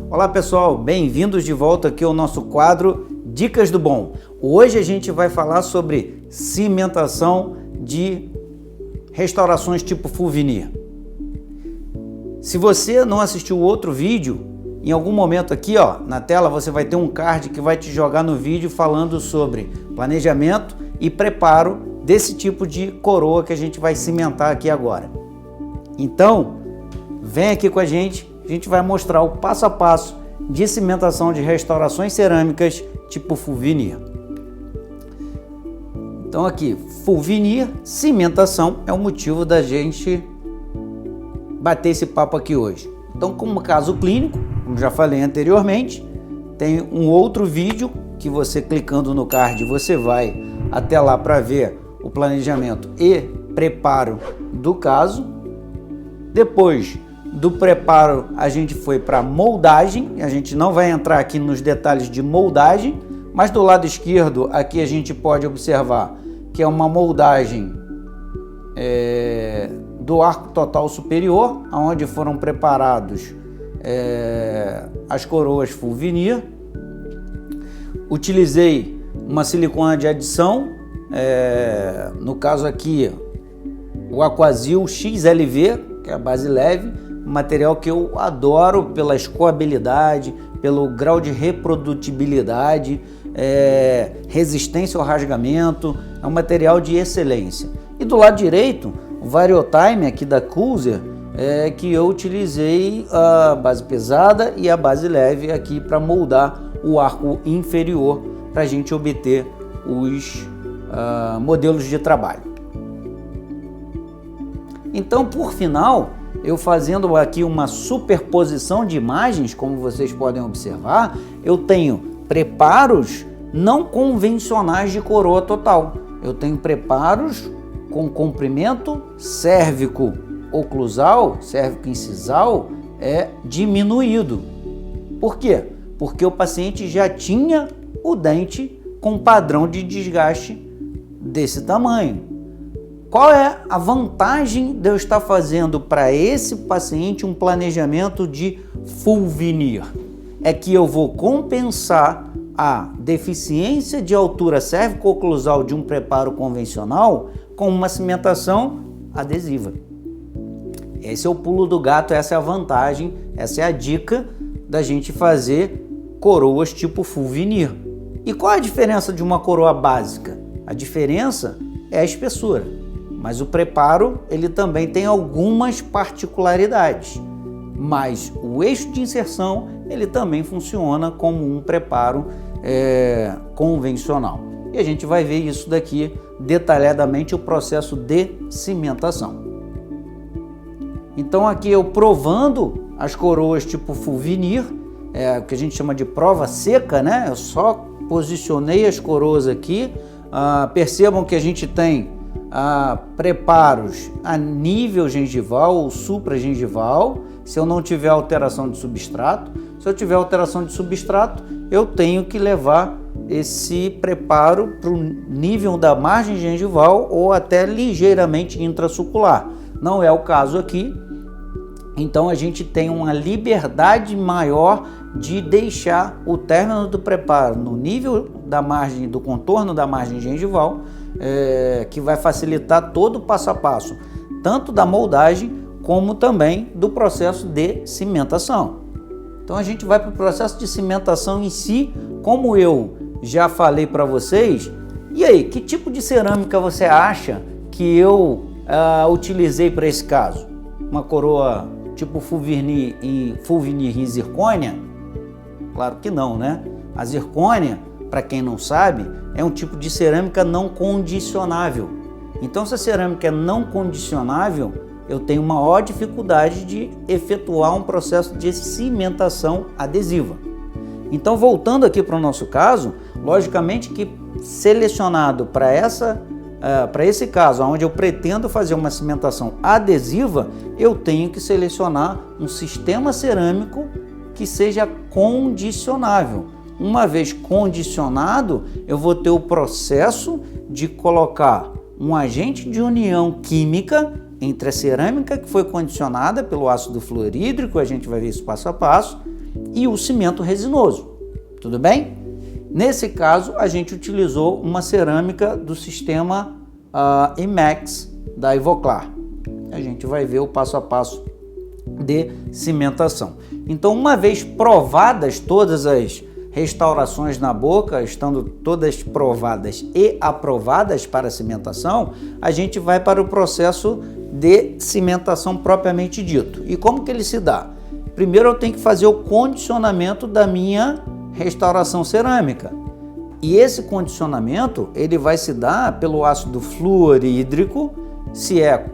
Olá pessoal, bem-vindos de volta aqui ao nosso quadro Dicas do Bom. Hoje a gente vai falar sobre cimentação de restaurações tipo full veneer. Se você não assistiu o outro vídeo, em algum momento aqui na tela você vai ter um card que vai te jogar no vídeo falando sobre planejamento e preparo desse tipo de coroa que a gente vai cimentar aqui agora. Então, vem aqui com a gente vai mostrar o passo a passo de cimentação de restaurações cerâmicas tipo full veneer. Então aqui, full veneer, cimentação é o motivo da gente bater esse papo aqui hoje. Então, como caso clínico, como já falei anteriormente, tem um outro vídeo que você clicando no card, você vai até lá para ver o planejamento e preparo do caso. Depois do preparo, a gente foi para moldagem. A gente não vai entrar aqui nos detalhes de moldagem, mas do lado esquerdo aqui a gente pode observar que é uma moldagem do arco total superior, onde foram preparados as coroas full veneer. Utilizei uma silicona de adição, no caso aqui o Aquazil XLV, que é a base leve, material que eu adoro pela escoabilidade, pelo grau de reprodutibilidade, resistência ao rasgamento, é um material de excelência. E do lado direito, o Variotime aqui da Cruiser, que eu utilizei a base pesada e a base leve aqui para moldar o arco inferior para a gente obter os modelos de trabalho. Então, por final, eu fazendo aqui uma superposição de imagens, como vocês podem observar, eu tenho preparos não convencionais de coroa total. Eu tenho preparos com comprimento cérvico-oclusal, cérvico-incisal diminuído. Por quê? Porque o paciente já tinha o dente com padrão de desgaste desse tamanho. Qual é a vantagem de eu estar fazendo para esse paciente um planejamento de full veneer? É que eu vou compensar a deficiência de altura cérvico-oclusal de um preparo convencional com uma cimentação adesiva. Esse é o pulo do gato, essa é a vantagem, essa é a dica da gente fazer coroas tipo full veneer. E qual é a diferença de uma coroa básica? A diferença é a espessura. Mas o preparo, ele também tem algumas particularidades. Mas o eixo de inserção, ele também funciona como um preparo convencional. E a gente vai ver isso daqui detalhadamente, o processo de cimentação. Então aqui eu provando as coroas tipo full veneer, o que a gente chama de prova seca, né? Eu só posicionei as coroas aqui. Percebam que a gente tem preparos a nível gengival ou supragengival, se eu não tiver alteração de substrato. Se eu tiver alteração de substrato, eu tenho que levar esse preparo para o nível da margem gengival ou até ligeiramente intrasucular. Não é o caso aqui, então a gente tem uma liberdade maior de deixar o término do preparo no nível da margem, do contorno da margem gengival, que vai facilitar todo o passo a passo, tanto da moldagem como também do processo de cimentação. Então a gente vai para o processo de cimentação em si, como eu já falei para vocês. E aí, que tipo de cerâmica você acha que eu utilizei para esse caso? Uma coroa tipo full veneer em zircônia? Claro que não, né? A zircônia, para quem não sabe, é um tipo de cerâmica não condicionável. Então, se a cerâmica é não condicionável, eu tenho maior dificuldade de efetuar um processo de cimentação adesiva. Então, voltando aqui para o nosso caso, logicamente que selecionado para esse caso, onde eu pretendo fazer uma cimentação adesiva, eu tenho que selecionar um sistema cerâmico que seja condicionável. Uma vez condicionado, eu vou ter o processo de colocar um agente de união química entre a cerâmica que foi condicionada pelo ácido fluorídrico, a gente vai ver isso passo a passo, e o cimento resinoso. Tudo bem? Nesse caso, a gente utilizou uma cerâmica do sistema IMEX da Ivoclar. A gente vai ver o passo a passo de cimentação. Então, uma vez provadas todas as restaurações na boca, estando todas provadas e aprovadas para a cimentação, a gente vai para o processo de cimentação propriamente dito. E como que ele se dá? Primeiro eu tenho que fazer o condicionamento da minha restauração cerâmica. E esse condicionamento, ele vai se dar pelo ácido fluorídrico. Se é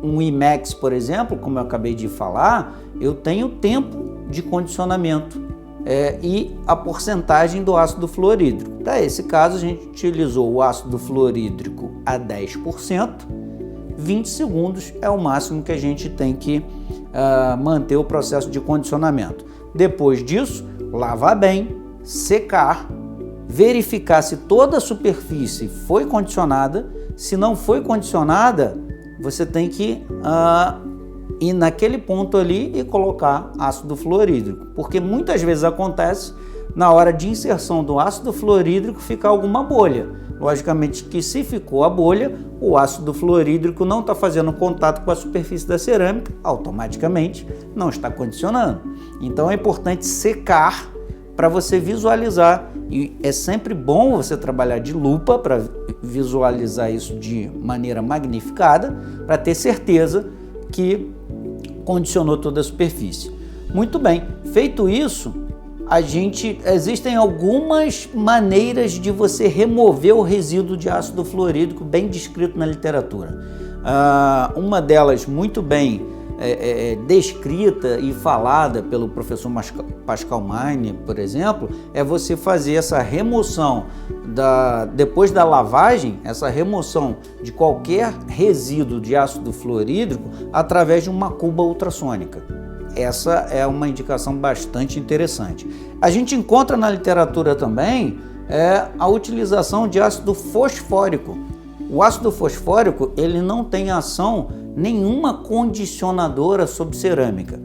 um IMEX, por exemplo, como eu acabei de falar, eu tenho tempo de condicionamento e a porcentagem do ácido fluorídrico. Para esse caso, a gente utilizou o ácido fluorídrico a 10%, 20 segundos é o máximo que a gente tem que manter o processo de condicionamento. Depois disso, lavar bem, secar, verificar se toda a superfície foi condicionada. Se não foi condicionada, você tem que ir naquele ponto ali e colocar ácido fluorídrico, porque muitas vezes acontece na hora de inserção do ácido fluorídrico ficar alguma bolha. Logicamente que se ficou a bolha, o ácido fluorídrico não está fazendo contato com a superfície da cerâmica, automaticamente não está condicionando. Então é importante secar para você visualizar, e é sempre bom você trabalhar de lupa para visualizar isso de maneira magnificada, para ter certeza que condicionou toda a superfície. Muito bem, feito isso, existem algumas maneiras de você remover o resíduo de ácido fluorídrico bem descrito na literatura. Uma delas muito bem descrita e falada pelo professor Pascal Magne, por exemplo, é você fazer essa remoção depois da lavagem, essa remoção de qualquer resíduo de ácido fluorídrico através de uma cuba ultrassônica. Essa é uma indicação bastante interessante. A gente encontra na literatura também a utilização de ácido fosfórico. O ácido fosfórico, ele não tem ação nenhuma condicionadora sobre cerâmica.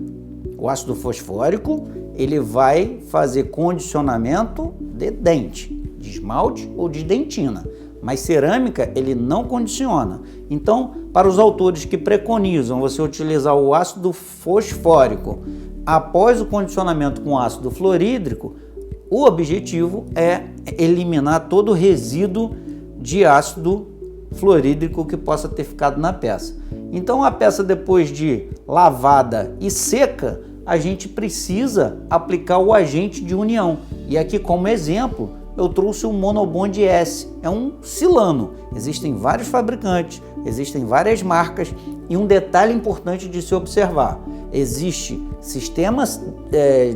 O ácido fosfórico, ele vai fazer condicionamento de dente, de esmalte ou de dentina, mas cerâmica ele não condiciona. Então, para os autores que preconizam você utilizar o ácido fosfórico após o condicionamento com ácido fluorídrico, o objetivo é eliminar todo o resíduo de ácido fluorídrico que possa ter ficado na peça. Então a peça, depois de lavada e seca, a gente precisa aplicar o agente de união. E aqui como exemplo eu trouxe o Monobond S, é um silano. Existem vários fabricantes, existem várias marcas, e um detalhe importante de se observar: existe sistemas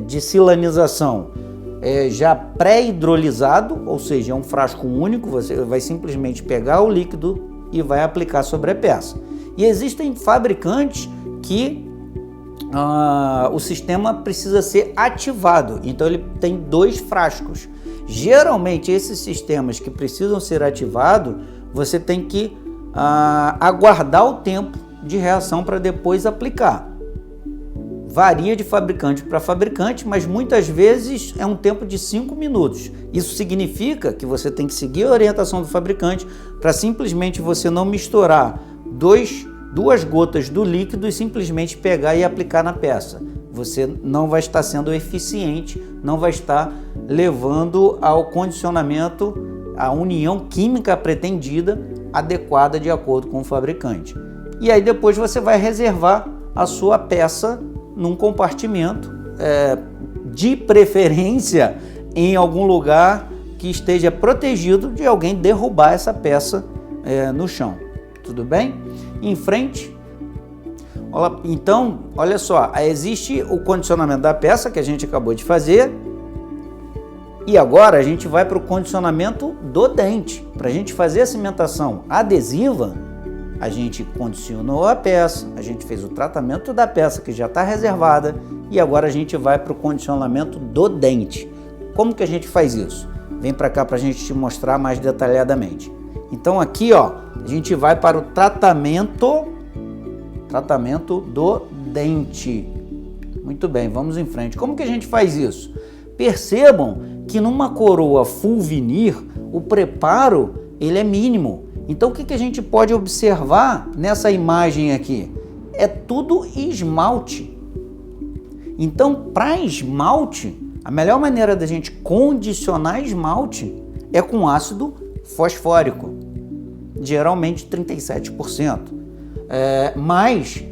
de silanização já pré-hidrolisado, ou seja, é um frasco único, você vai simplesmente pegar o líquido e vai aplicar sobre a peça. E existem fabricantes que o sistema precisa ser ativado, então ele tem 2 frascos. Geralmente esses sistemas que precisam ser ativados, você tem que aguardar o tempo de reação para depois aplicar. Varia de fabricante para fabricante, mas muitas vezes é um tempo de 5 minutos. Isso significa que você tem que seguir a orientação do fabricante para simplesmente você não misturar 2 gotas do líquido e simplesmente pegar e aplicar na peça. Você não vai estar sendo eficiente, não vai estar levando ao condicionamento, a união química pretendida, adequada de acordo com o fabricante. E aí depois você vai reservar a sua peça num compartimento, de preferência em algum lugar que esteja protegido de alguém derrubar essa peça no chão. Tudo bem? Em frente. Então, olha só, existe o condicionamento da peça que a gente acabou de fazer, e agora a gente vai para o condicionamento do dente. Para a gente fazer a cimentação adesiva, a gente condicionou a peça, a gente fez o tratamento da peça que já está reservada, e agora a gente vai para o condicionamento do dente. Como que a gente faz isso? Vem para cá para a gente te mostrar mais detalhadamente. Então aqui, ó, a gente vai para o tratamento do dente. Muito bem, vamos em frente. Como que a gente faz isso? Percebam que numa coroa full veneer, o preparo ele é mínimo. Então o que a gente pode observar nessa imagem aqui? É tudo esmalte. Então, para esmalte, a melhor maneira da gente condicionar esmalte é com ácido fosfórico, geralmente 37%. Mas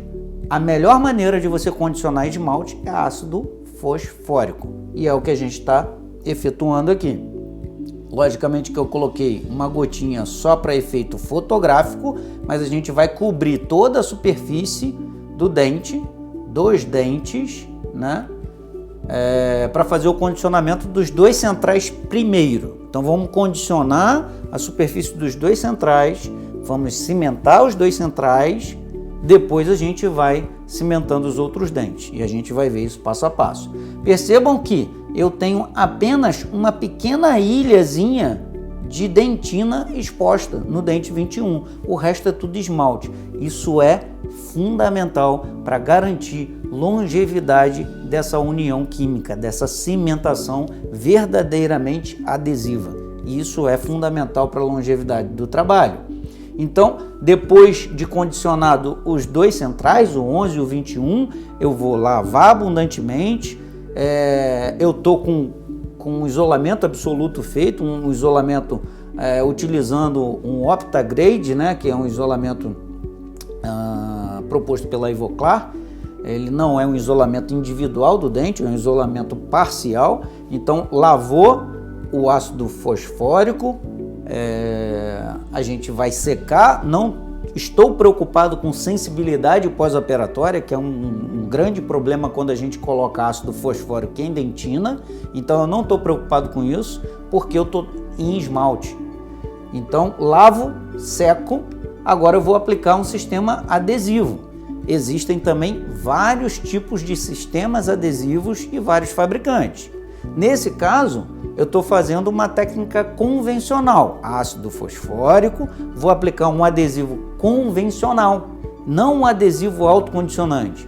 a melhor maneira de você condicionar esmalte é ácido fosfórico. E é o que a gente está efetuando aqui. Logicamente que eu coloquei uma gotinha só para efeito fotográfico, mas a gente vai cobrir toda a superfície do dente, dos dentes, né? Para fazer o condicionamento dos dois centrais primeiro. Então vamos condicionar a superfície dos dois centrais, vamos cimentar os dois centrais, depois a gente vai cimentando os outros dentes e a gente vai ver isso passo a passo. Percebam que eu tenho apenas uma pequena ilhazinha de dentina exposta no dente 21, o resto é tudo esmalte. Isso é fundamental para garantir longevidade dessa união química, dessa cimentação verdadeiramente adesiva. E isso é fundamental para a longevidade do trabalho. Então, depois de condicionado os dois centrais, o 11 e o 21, eu vou lavar abundantemente. Eu estou com um isolamento absoluto feito, um isolamento utilizando um Optagrade, né, que é um isolamento proposto pela Ivoclar. Ele não é um isolamento individual do dente, é um isolamento parcial. Então, lavou o ácido fosfórico, a gente vai secar. Não estou preocupado com sensibilidade pós-operatória, que é um grande problema quando a gente coloca ácido fosfórico em dentina. Então eu não estou preocupado com isso, porque eu estou em esmalte. Então lavo, seco, agora eu vou aplicar um sistema adesivo. Existem também vários tipos de sistemas adesivos e vários fabricantes. Nesse caso, eu estou fazendo uma técnica convencional, ácido fosfórico, vou aplicar um adesivo convencional, não um adesivo autocondicionante.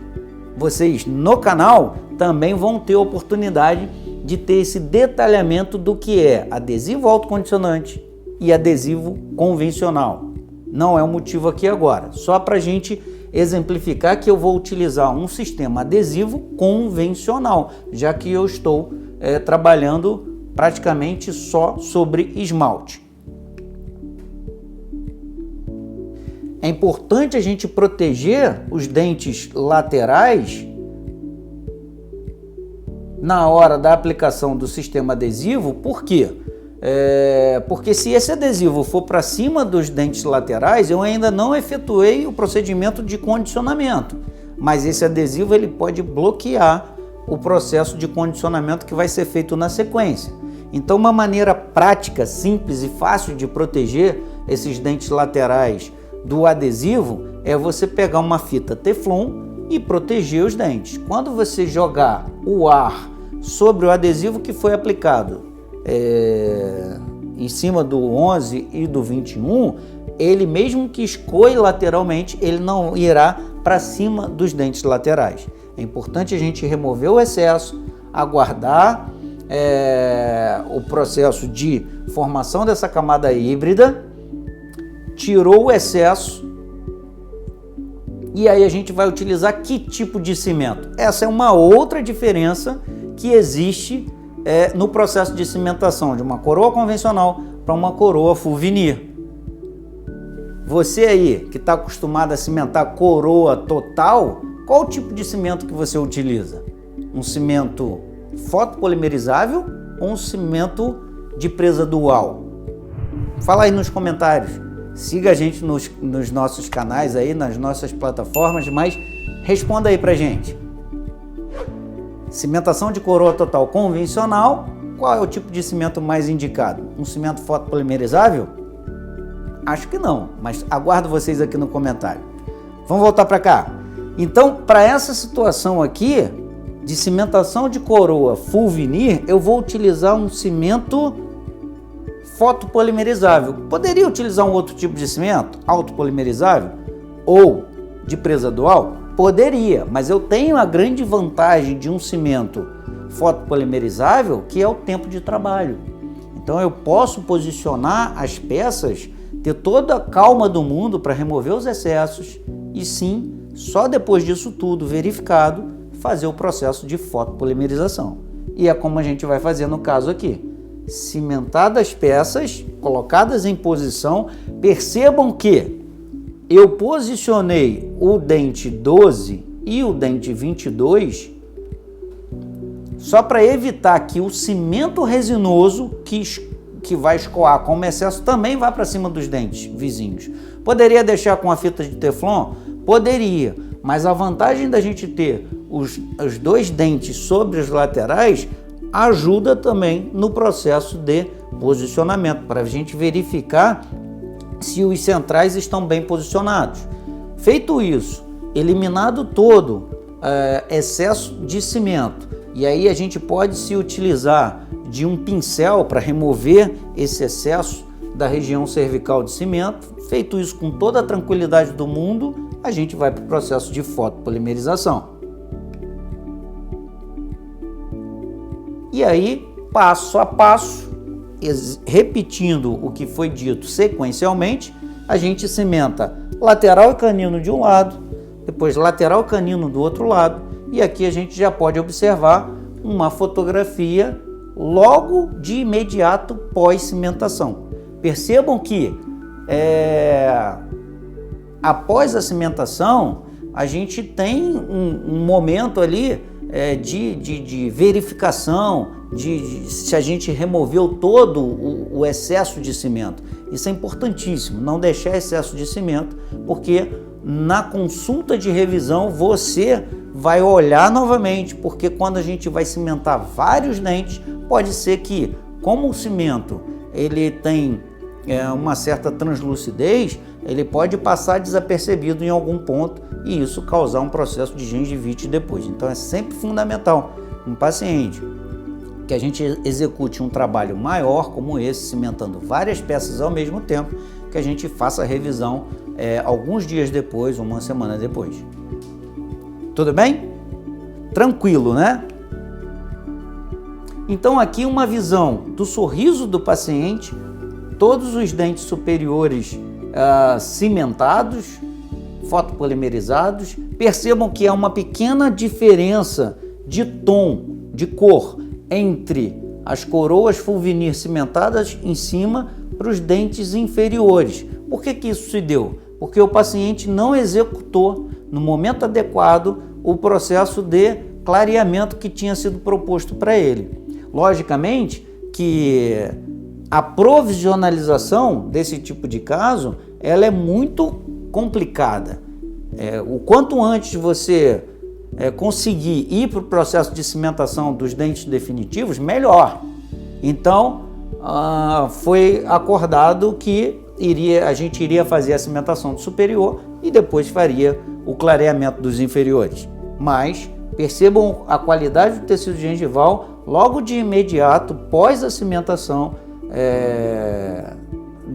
Vocês no canal também vão ter a oportunidade de ter esse detalhamento do que é adesivo autocondicionante e adesivo convencional. Não é o motivo aqui agora, só para a gente exemplificar que eu vou utilizar um sistema adesivo convencional, já que eu estou trabalhando praticamente só sobre esmalte. É importante a gente proteger os dentes laterais na hora da aplicação do sistema adesivo. Por quê? Porque se esse adesivo for para cima dos dentes laterais, eu ainda não efetuei o procedimento de condicionamento, mas esse adesivo ele pode bloquear o processo de condicionamento que vai ser feito na sequência. Então, uma maneira prática, simples e fácil de proteger esses dentes laterais do adesivo é você pegar uma fita Teflon e proteger os dentes. Quando você jogar o ar sobre o adesivo que foi aplicado em cima do 11 e do 21, ele mesmo que escoe lateralmente, ele não irá para cima dos dentes laterais. É importante a gente remover o excesso, aguardar o processo de formação dessa camada híbrida, tirou o excesso e aí a gente vai utilizar que tipo de cimento? Essa é uma outra diferença que existe no processo de cimentação de uma coroa convencional para uma coroa full veneer. Você aí que está acostumado a cimentar coroa total, qual o tipo de cimento que você utiliza? Um cimento fotopolimerizável ou um cimento de presa dual? Fala aí nos comentários. Siga a gente nos nossos canais aí, nas nossas plataformas, mas responda aí pra gente. Cimentação de coroa total convencional, qual é o tipo de cimento mais indicado? Um cimento fotopolimerizável? Acho que não, mas aguardo vocês aqui no comentário. Vamos voltar para cá. Então, para essa situação aqui, de cimentação de coroa full veneer, eu vou utilizar um cimento fotopolimerizável. Poderia utilizar um outro tipo de cimento, autopolimerizável ou de presa dual? Poderia, mas eu tenho a grande vantagem de um cimento fotopolimerizável, que é o tempo de trabalho. Então eu posso posicionar as peças, ter toda a calma do mundo para remover os excessos e sim, só depois disso tudo verificado, fazer o processo de fotopolimerização. E é como a gente vai fazer no caso aqui. Cimentadas as peças, colocadas em posição, percebam que eu posicionei o dente 12 e o dente 22 só para evitar que o cimento resinoso que vai escoar como excesso também vá para cima dos dentes vizinhos. Poderia deixar com a fita de Teflon? Poderia, mas a vantagem da gente ter os dois dentes sobre os laterais ajuda também no processo de posicionamento, para a gente verificar se os centrais estão bem posicionados. Feito isso, eliminado todo excesso de cimento, e aí a gente pode se utilizar de um pincel para remover esse excesso da região cervical de cimento. Feito isso com toda a tranquilidade do mundo, a gente vai para o processo de fotopolimerização. E aí, passo a passo, repetindo o que foi dito sequencialmente, a gente cimenta lateral e canino de um lado, depois lateral e canino do outro lado, e aqui a gente já pode observar uma fotografia logo de imediato pós-cimentação. Percebam que após a cimentação, a gente tem um momento ali de verificação de se a gente removeu todo o excesso de cimento. Isso é importantíssimo, não deixar excesso de cimento, porque na consulta de revisão você vai olhar novamente, porque quando a gente vai cimentar vários dentes, pode ser que, como o cimento ele tem uma certa translucidez, ele pode passar desapercebido em algum ponto e isso causar um processo de gengivite depois. Então é sempre fundamental um paciente que a gente execute um trabalho maior como esse, cimentando várias peças ao mesmo tempo, que a gente faça a revisão alguns dias depois, uma semana depois. Tudo bem? Tranquilo, né? Então aqui uma visão do sorriso do paciente, todos os dentes superiores cimentados, fotopolimerizados. Percebam que há uma pequena diferença de tom, de cor, entre as coroas full veneer cimentadas em cima para os dentes inferiores. Por que isso se deu? Porque o paciente não executou no momento adequado o processo de clareamento que tinha sido proposto para ele. Logicamente que a provisionalização desse tipo de caso, ela é muito complicada. O quanto antes você conseguir ir para o processo de cimentação dos dentes definitivos, melhor. Então, foi acordado que a gente iria fazer a cimentação do superior e depois faria o clareamento dos inferiores. Mas percebam a qualidade do tecido gengival logo de imediato, pós a cimentação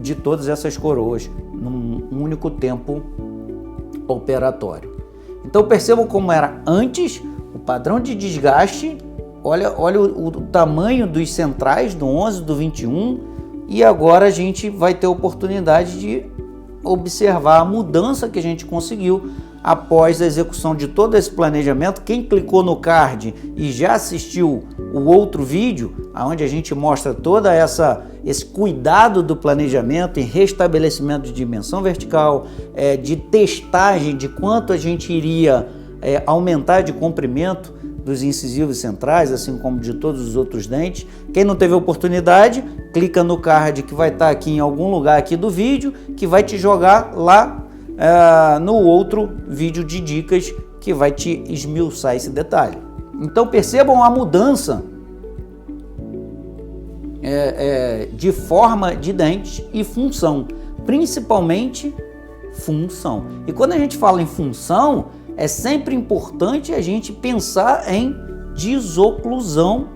de todas essas coroas, num único tempo operatório. Então percebam como era antes, o padrão de desgaste, olha o tamanho dos centrais do 11, do 21, e agora a gente vai ter a oportunidade de observar a mudança que a gente conseguiu após a execução de todo esse planejamento. Quem clicou no card e já assistiu o outro vídeo, onde a gente mostra toda esse cuidado do planejamento em restabelecimento de dimensão vertical, de testagem de quanto a gente iria aumentar de comprimento dos incisivos centrais, assim como de todos os outros dentes. Quem não teve oportunidade, clica no card que vai estar aqui em algum lugar aqui do vídeo, que vai te jogar lá no outro vídeo de dicas que vai te esmiuçar esse detalhe. Então percebam a mudança de forma de dente e função, principalmente função. E quando a gente fala em função, é sempre importante a gente pensar em desoclusão,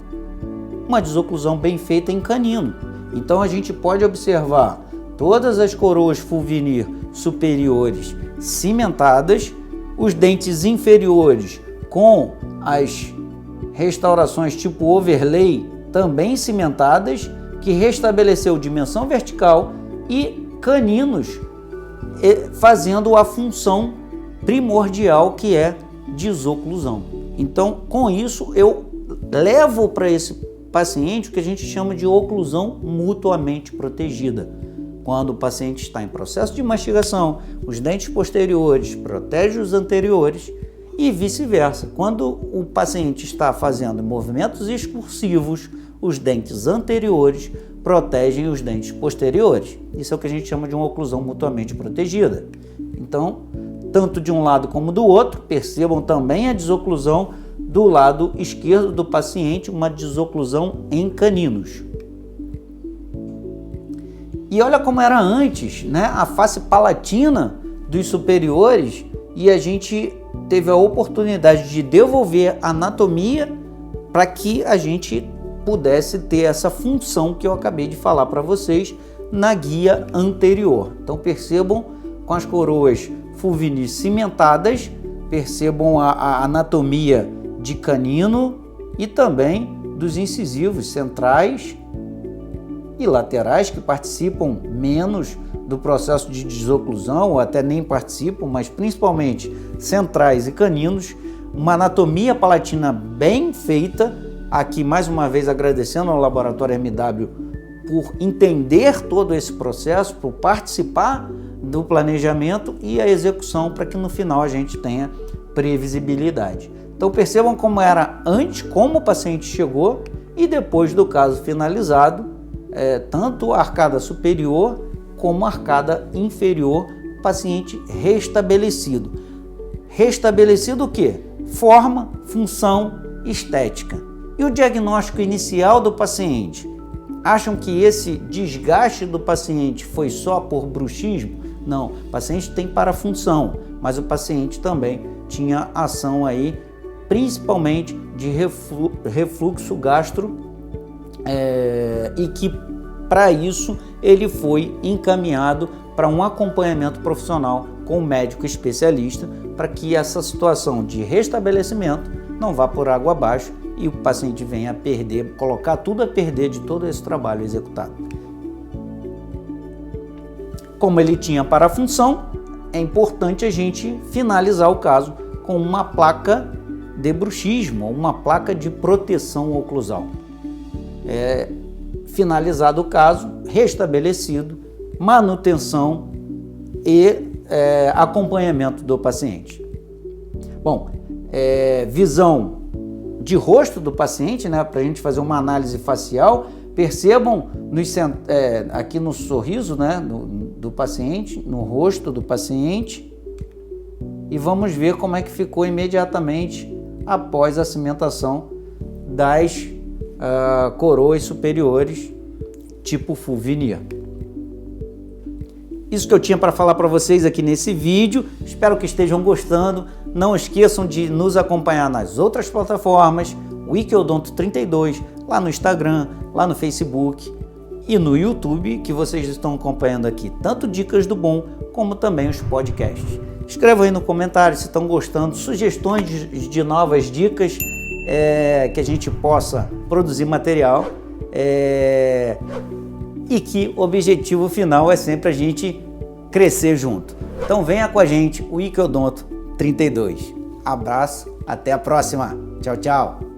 uma desoclusão bem feita em canino. Então a gente pode observar todas as coroas fulvinir superiores cimentadas, os dentes inferiores com as restaurações tipo overlay também cimentadas, que restabeleceu dimensão vertical, e caninos fazendo a função primordial, que é desoclusão. Então, com isso, eu levo para esse paciente o que a gente chama de oclusão mutuamente protegida. Quando o paciente está em processo de mastigação, os dentes posteriores protegem os anteriores e vice-versa. Quando o paciente está fazendo movimentos excursivos, os dentes anteriores protegem os dentes posteriores. Isso é o que a gente chama de uma oclusão mutuamente protegida. Então, tanto de um lado como do outro, percebam também a desoclusão do lado esquerdo do paciente, uma desoclusão em caninos. E olha como era antes, né? A face palatina dos superiores, e a gente teve a oportunidade de devolver a anatomia para que a gente pudesse ter essa função que eu acabei de falar para vocês na guia anterior. Então percebam com as coroas fulvinis cimentadas, percebam a anatomia de canino e também dos incisivos centrais e laterais, que participam menos do processo de desoclusão, ou até nem participam, mas principalmente centrais e caninos. Uma anatomia palatina bem feita. Aqui, mais uma vez, agradecendo ao Laboratório MW por entender todo esse processo, por participar do planejamento e a execução, para que no final a gente tenha previsibilidade. Então percebam como era antes, como o paciente chegou, e depois do caso finalizado, tanto a arcada superior como a arcada inferior, paciente restabelecido. Restabelecido o quê? Forma, função, estética. E o diagnóstico inicial do paciente? Acham que esse desgaste do paciente foi só por bruxismo? Não, o paciente tem parafunção, mas o paciente também tinha ação aí, principalmente de refluxo gastro, e que para isso ele foi encaminhado para um acompanhamento profissional com um médico especialista, para que essa situação de restabelecimento não vá por água abaixo e o paciente venha a perder, colocar tudo a perder de todo esse trabalho executado. Como ele tinha parafunção, é importante a gente finalizar o caso com uma placa de bruxismo, uma placa de proteção oclusal. Finalizado o caso, restabelecido, manutenção e acompanhamento do paciente. Bom, visão de rosto do paciente, né, para a gente fazer uma análise facial. Percebam aqui no sorriso, né, do paciente, no rosto do paciente, e vamos ver como é que ficou imediatamente após a cimentação das coroas superiores tipo fulvinir. Isso que eu tinha para falar para vocês aqui nesse vídeo. Espero que estejam gostando. Não esqueçam de nos acompanhar nas outras plataformas, Wickedonto32, lá no Instagram, lá no Facebook e no YouTube, que vocês estão acompanhando aqui, tanto Dicas do Bom, como também os podcasts. Escrevam aí no comentário se estão gostando, sugestões de novas dicas, que a gente possa produzir material, e que o objetivo final é sempre a gente crescer junto. Então venha com a gente, o Wickedonto32. Abraço, até a próxima. Tchau, tchau.